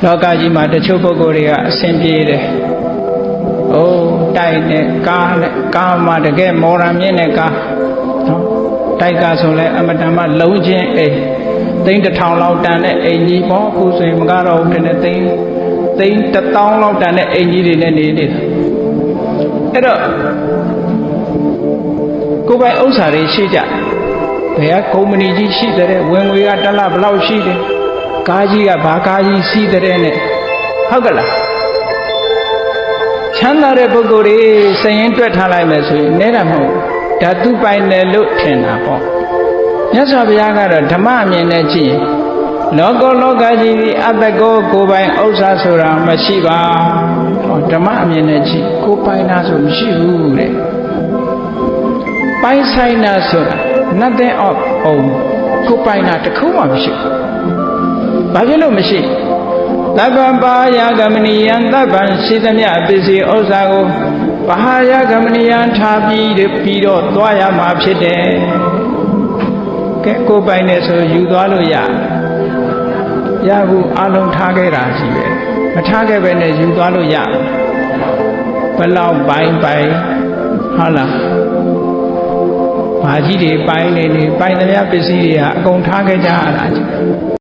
လောကကြီးမှာတချို့ပုဂ္ဂိုလ်တွေကအဆင်ပြေတယ်။အိုးတိုက်နဲ့ကားနဲ့ကားမှာတကယ်မော်ရမြင့်နဲ့ကားနော်တိုက်ကားဆိုလဲအမတန်မှလုံးချင်းအိမ်သိန်း1000လောက်တန်တဲ့အိမ်ကြီးပေါ့အခုဆိုရင်မကတော့ဘူးတဲ့သိန်း1000လောက်တန်တဲ့အိမ်ကြီးတွေနဲ့နေနေတာအဲ့တော့ကိုယ်ပိုင်ဥစ္စာတွေရှိကြဘယ်ကကုမ္ပဏီကြီးရှိတဲ့ဝင်ငွေကတစ်လဘယ်လောက်ရှိတယ်ကားကြီးကဘာကားကြီးစီးတဲ့နဲ့ဟုတ်ကလားချမ်းသာတဲ့ပုဂ္ဂိုလ်တွေစရင်တွက်ထားလိုက်မယ်ဆိုရင်နဲတာမဟုတ်ဓာတုပိုင်တယ်လို့ထင်တာပေါ့မြတ်စွာဘုရားကတော့ဓမ္မအမြင်နဲ့ကြည့်ရင်လောကကြီးအတ္တကိုကိုယ်ပိုင်ဥစ္စာဆိုတာမရှိပါဟောဓမ္မအမြင်နဲ့ကြည့်ကိုယ်ပိုင်တာဆိုမရှိဘူးတဲ့ပိုင်ဆိုင်တာဆိုတာ nothing of own ကိုယ်ပိုင်တာတစ်ခုမှမရှိဘူးဘာဖြစ်လို့မရှိသဗ္ဗပါယဂမနိယံသဗ္ဗံရှိသမျှပစ္စည်းဥစ္စာကိုဘာယဂမနိယံထားပြီးတော့သွားရမှာဖြစ်တယ်ကဲကိုယ်ပိုင်နေဆိုယူသွားလို့ရဘူးအလုံးထားခဲ့တာရှိပဲမထားခဲ့ပဲနဲ့ယူသွားလို့ရဘယ်လောက်ပိုင်ဟုတ်လားဘာကြီးတွေပိုင်နေပိုင်သမျှပစ္စည်းတွေကအကုန်ထားခဲ့ကြရတာ